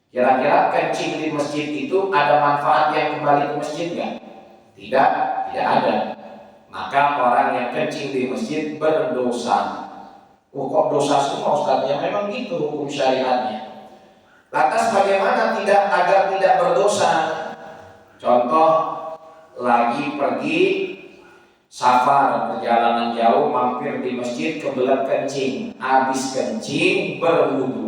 Kira-kira kencing di masjid itu ada manfaat yang kembali ke masjid nggak? Tidak ada. Maka orang yang kencing di masjid berdosa. Kok dosa semua Ustaz? Ya memang gitu hukum syariatnya. Lantas bagaimana agar tidak berdosa? Contoh, lagi pergi safar, perjalanan jauh, mampir di masjid, kebelet kencing. Habis kencing berwudu.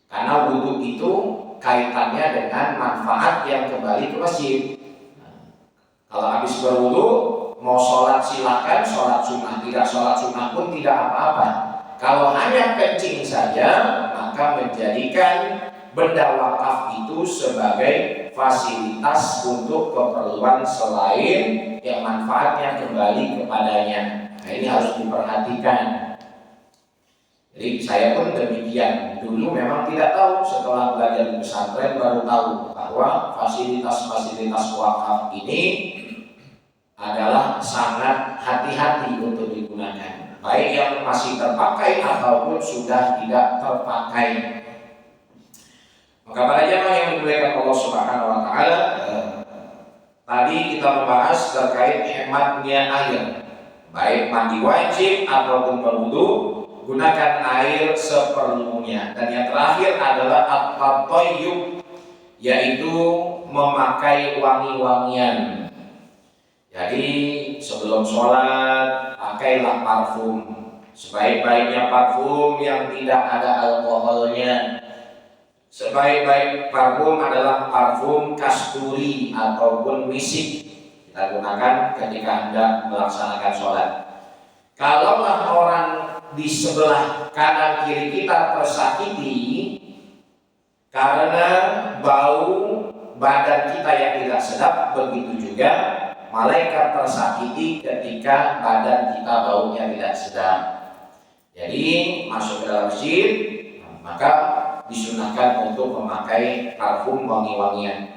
Karena wudu itu kaitannya dengan manfaat yang kembali ke masjid. Kalau habis berwudu, mau sholat silakan, sholat sunnah, tidak sholat sunnah pun tidak apa-apa. Kalau hanya kencing saja, maka menjadikan benda wakaf itu sebagai fasilitas untuk keperluan selain yang manfaatnya kembali kepadanya. Nah ini harus diperhatikan. Jadi saya pun demikian. Dulu memang tidak tahu, setelah belajar di pesantren baru tahu bahwa fasilitas-fasilitas wakaf ini adalah sangat hati-hati untuk digunakan, baik yang masih terpakai ataupun sudah tidak terpakai. Maka para jamaah yang dimuliakan Allah Subhanahu wa taala, tadi kita membahas terkait hematnya air, baik mandi wajib ataupun berwudu, gunakan air seperlunya. Dan yang terakhir adalah at-tatayyub, yaitu memakai wangi-wangian. Jadi sebelum sholat pakailah parfum. Sebaik-baiknya parfum yang tidak ada alkoholnya. Sebaik-baik parfum adalah parfum kasturi ataupun misik. Kita gunakan ketika hendak melaksanakan sholat. Kalaulah orang di sebelah kanan kiri kita tersakiti karena bau badan kita yang tidak sedap, begitu juga malaikat tersakiti ketika badan kita baunya tidak sedap. Jadi masuk ke dalam masjid, maka disunahkan untuk memakai parfum wangi-wangian.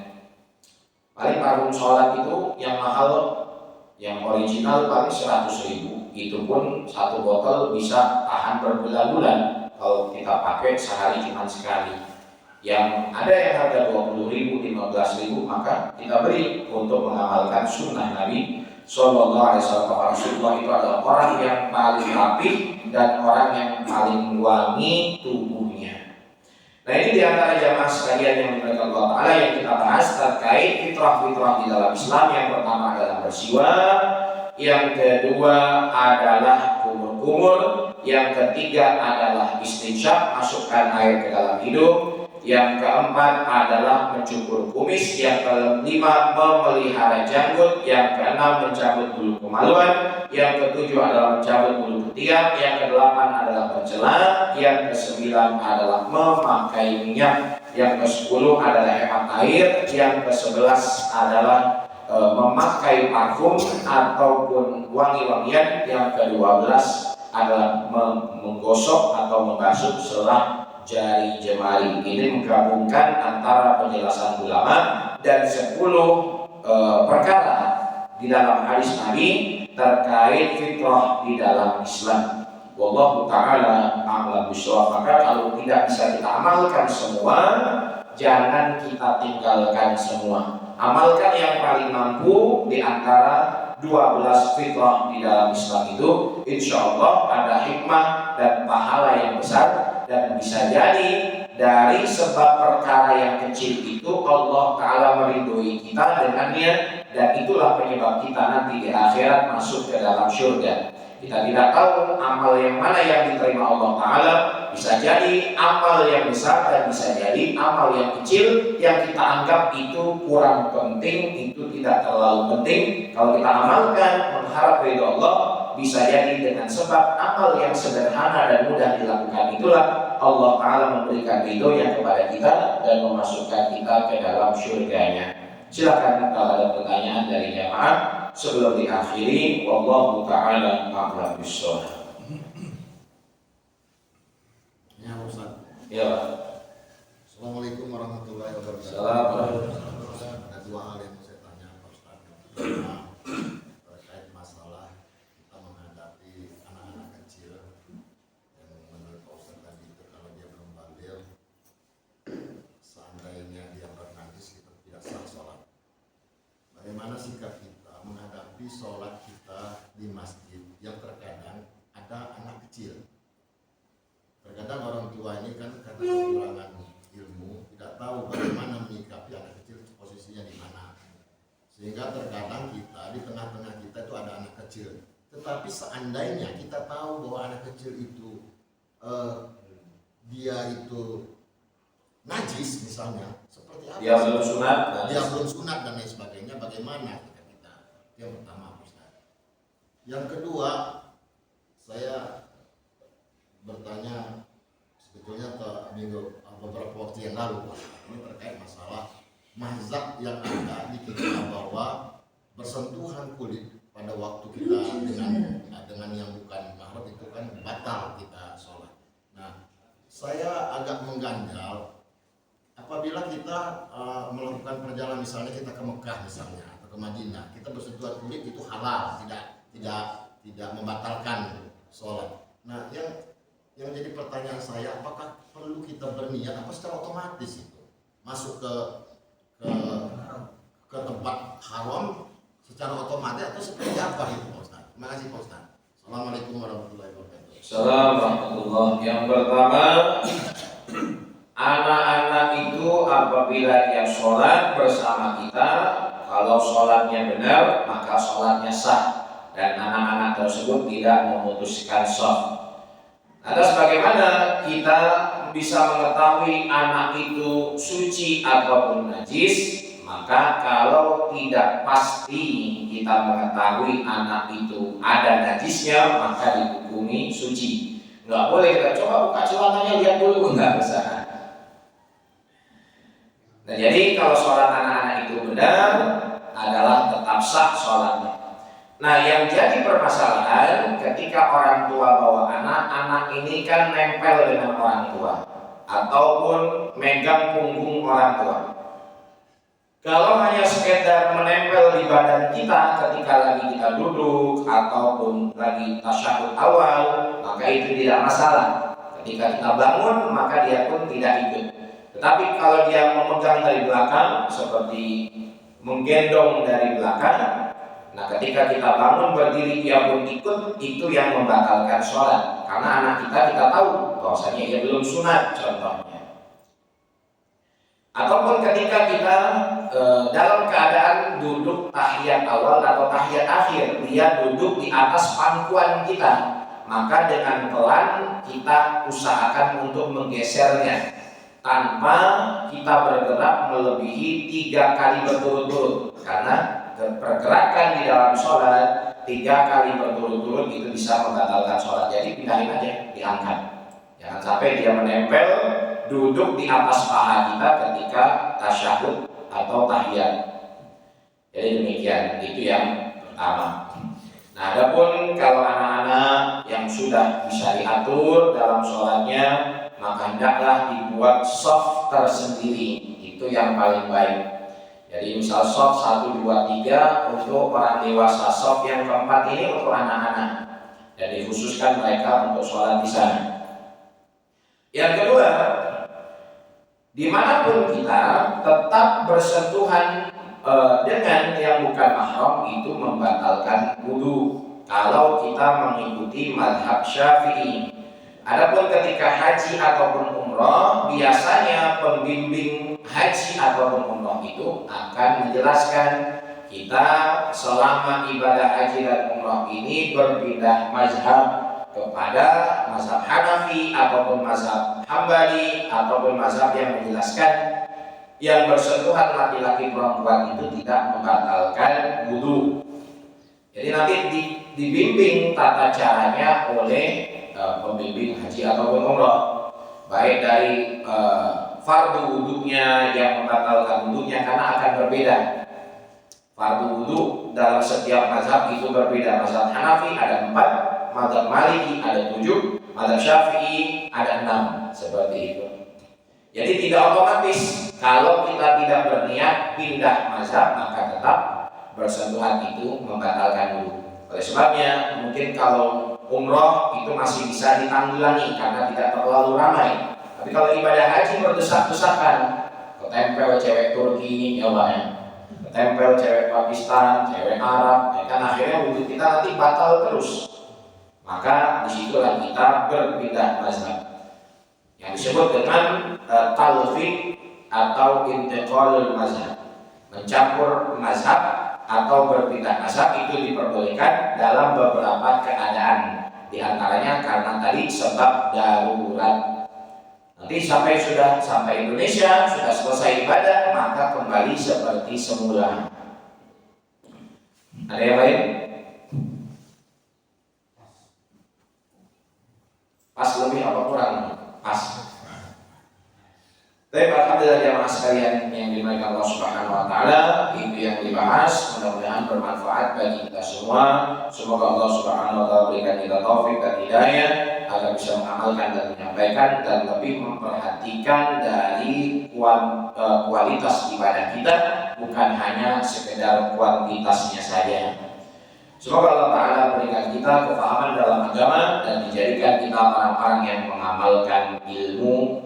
Paling parfum sholat itu yang mahal, yang original paling 100.000. Itu pun satu botol bisa tahan berbulan-bulan kalau kita pakai sehari cuma sekali. Yang ada yang harga 20.000, 15.000, maka kita beri untuk mengamalkan sunnah Nabi Sallallahu Alaihi Wasallam. Rasulullah itu adalah orang yang paling rapi dan orang yang paling wangi tubuhnya. Nah, ini diantara jamaah sekalian yang dimuliakan Allah Ta'ala yang kita bahas terkait fitrah-fitrah di dalam Islam. Yang pertama adalah bersiwak, yang kedua adalah kumur-kumur, yang ketiga adalah istinsyaq, masukkan air ke dalam hidung, yang keempat adalah mencukur kumis, yang kelima memelihara janggut, yang keenam mencabut bulu kemaluan, yang ketujuh adalah mencabut bulu ketiak, yang kedelapan adalah bercela, yang kesembilan adalah memakai minyak, yang kesepuluh adalah hemat air, yang kesebelas adalah memakai parfum ataupun wangi-wangian, yang ke-12 adalah menggosok atau membasuh selang jari jemari. Ini menggabungkan antara penjelasan ulama dan 10 perkara di dalam hadis Nabi terkait fitrah di dalam Islam. Wallahu ta'ala a'lam bishawab. Maka kalau tidak bisa kita amalkan semua, jangan kita tinggalkan semua. Amalkan yang paling mampu di antara 12 fitrah di dalam Islam itu, insya Allah ada hikmah dan pahala yang besar. Dan bisa jadi dari sebab perkara yang kecil itu Allah Ta'ala meridhoi kita dengannya, dan itulah penyebab kita nanti di akhirat masuk ke dalam surga. Kita tidak tahu amal yang mana yang diterima Allah Ta'ala. Bisa jadi amal yang besar dan bisa jadi amal yang kecil yang kita anggap itu kurang penting, itu tidak terlalu penting. Kalau kita amalkan mengharap ridho Allah, bisa jadi dengan sebab amal yang sederhana dan mudah dilakukan itulah Allah Ta'ala memberikan ridhonya kepada kita dan memasukkan kita ke dalam surganya. Silakan kalau ada pertanyaan dari jamaah sebelum diakhiri. Wallahu ta'ala a'lam bishawab. Ya Ustaz. Ya. Assalamualaikum warahmatullahi wabarakatuh. Assalamualaikum. Ada dua hal yang saya tanya Pak Ustaz. Terkait masalah kita menghadapi anak-anak kecil yang menurut Pak Ustaz tadi itu kalau dia belum baligh, seandainya dia bernajis kita tidak sah sholat. Bagaimana sikap kita menghadapi sholat kita di masjid yang terkadang ada anak kecil? Terkadang orang tua ini kan karena kekurangan ilmu tidak tahu bagaimana menyikapi anak kecil, posisinya di mana, sehingga terkadang kita di tengah-tengah kita itu ada anak kecil. Tetapi seandainya kita tahu bahwa anak kecil itu dia itu najis misalnya, seperti apa? Dia belum sunat dan lain sebagainya. Bagaimana kita? Yang pertama, Ustaz. Yang kedua, saya bertanya sebetulnya beberapa waktu yang lalu, ini terkait masalah mazhab yang ada di kita bahwa bersentuhan kulit pada waktu kita dengan yang bukan mahram itu kan batal kita sholat. Nah, saya agak mengganjal apabila kita melakukan perjalanan, misalnya kita ke Mekah misalnya atau ke Madinah, kita bersentuhan kulit itu halal, tidak membatalkan sholat. Nah, yang jadi pertanyaan saya, apakah perlu kita berniat apa secara otomatis itu masuk ke tempat haram secara otomatis atau seperti apa itu Pak Ustaz? Terima kasih Pak Ustaz. Assalamualaikum warahmatullahi wabarakatuh. Assalamualaikum. Yang pertama, anak-anak itu apabila dia sholat bersama kita, kalau sholatnya benar maka sholatnya sah dan anak-anak tersebut tidak memutuskan shaf. Atas bagaimana kita bisa mengetahui anak itu suci ataupun najis, maka kalau tidak pasti kita mengetahui anak itu ada najisnya, maka dihukumi suci. Nggak boleh kita coba buka celananya lihat dulu, nggak bisa. Nah, jadi kalau sholat anak-anak itu benar adalah tetap sah sholatnya. Nah, yang jadi permasalahan ketika orang tua bawa anak ini kan nempel dengan orang tua ataupun megang punggung orang tua. Kalau hanya sekedar menempel di badan kita ketika lagi kita duduk ataupun lagi tasyahud awal, maka itu tidak masalah. Ketika kita bangun, maka dia pun tidak ikut. Tetapi kalau dia memegang dari belakang, seperti menggendong dari belakang, nah ketika kita bangun berdiri dia pun ikut, itu yang membatalkan sholat. Karena anak kita tahu bahwasanya ia belum sunat contohnya. Ataupun ketika kita dalam keadaan duduk tahiyat awal atau tahiyat akhir, dia duduk di atas pangkuan kita, maka dengan pelan kita usahakan untuk menggesernya tanpa kita bergerak melebihi 3 kali berturut-turut. Karena pergerakan di dalam sholat 3 kali berturut-turut itu bisa membatalkan sholat. Jadi pindahin aja, diangkat. Jangan sampai dia menempel duduk di atas paha kita ketika tasyahud atau tahiyat. Jadi demikian, itu yang pertama. Nah, adapun kalau anak-anak yang sudah bisa diatur dalam sholatnya, maka hendaklah dibuat soft tersendiri. Itu yang paling baik. Jadi misal soft 1, 2, 3 untuk orang dewasa, soft yang keempat ini untuk anak-anak, dan dikhususkan mereka untuk sholat di sana. Yang kedua, dimanapun kita tetap bersentuhan dengan yang bukan mahram itu membatalkan wudu kalau kita mengikuti mazhab Syafi'i. Adapun ketika haji ataupun umroh, biasanya pembimbing haji ataupun umroh itu akan menjelaskan kita selama ibadah haji dan umroh ini berpindah mazhab kepada mazhab Hanafi ataupun mazhab Hambali ataupun mazhab yang menjelaskan yang bersentuhan laki-laki perempuan itu tidak membatalkan wudu. Jadi nanti dibimbing tata caranya oleh pembimbing haji ataupun umroh, baik dari fardu wudunya yang membatalkan wudunya, karena akan berbeda. Fardu wudu dalam setiap mazhab itu berbeda. Mazhab Hanafi ada 4, mazhab Maliki ada 7, mazhab Syafi'i ada 6, seperti itu. Jadi tidak otomatis kalau kita tidak berniat pindah mazhab maka tetap bersentuhan itu membatalkan wudu. Oleh sebabnya mungkin kalau umroh itu masih bisa ditanggulangi karena tidak terlalu ramai. Tapi kalau ibadah haji berdesak-desakan, ketempel cewek Turki, ya Pak ya, ketempel cewek Pakistan, cewek Arab, ya kan akhirnya wudu kita nanti batal terus. Maka disitulah kita berpindah mazhab, yang disebut dengan talfiq atau intiqalul mazhab, mencampur mazhab atau berpindah mazhab itu diperbolehkan dalam beberapa keadaan. Di antaranya karena tadi sebab darurat. Nanti sudah sampai Indonesia, sudah selesai ibadah, maka kembali seperti semula. Ada yang lain? Pas lebih apa kurang? Pas. Baik, alhamdulillah jamaah sekalian yang dimuliakan Allah Subhanahu wa taala, itu yang dibahas, mudah-mudahan bermanfaat bagi kita semua. Semoga Allah Subhanahu wa taala berikan kita taufik dan hidayah agar bisa mengamalkan dan menyampaikan dan lebih memperhatikan dari kualitas ibadah kita, bukan hanya sekedar kuantitasnya saja. Semoga Allah Ta'ala berikan kita kefahaman dalam agama dan dijadikan kita orang-orang yang mengamalkan ilmu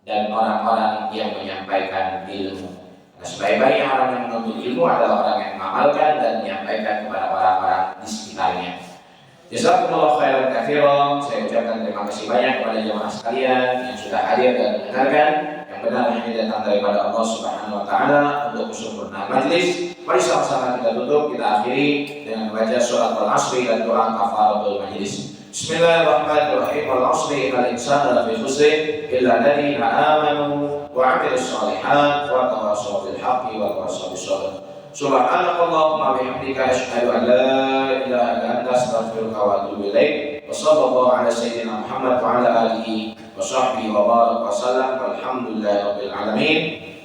dan orang-orang yang menyampaikan ilmu. Nah, sebaik-baiknya orang yang menuntut ilmu adalah orang yang mengamalkan dan menyampaikan kepada orang-orang di sekitarnya. Jazakumullah khairan katsiran. Saya ucapkan terima kasih banyak kepada jemaah sekalian yang sudah hadir dan mendengarkan. Yang benar hanya datang daripada Allah Subhanahu wa taala untuk kesempurnaan majelis. Mari sama-sama kita tutup, kita akhiri dengan membaca surat Al-Asr dan doa kafaratul majelis. Bismillahirrahmanirrahim. Wal-'asri innal insana lafi khusr illa alladziina aamanu wa 'amilus shalihaati wa tawassaw bil haqqi wa tawassaw bis sabr. Subhanakallahumma bihamdika asyhadu an la ilaha illa anta astaghfiruka wa atubu ilaik. Wa sallallahu ala sayyidina Muhammad wa ala alihi wa sahbihi wa baraka wa sallam. Walhamdulillahirabbil alamin.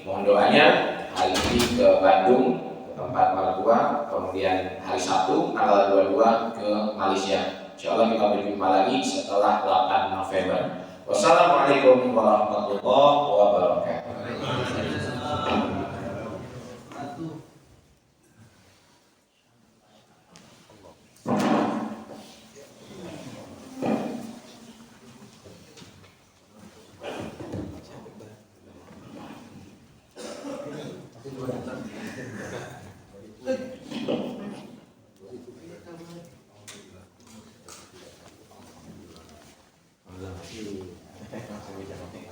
mohon doanya hari ini ke Bandung ke tempat mertua, kemudian hari Sabtu tanggal 22 ke Malaysia. Insyaallah kita berjumpa lagi setelah 8 November. Wassalamualaikum warahmatullahi wabarakatuh.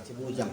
Masih bujang.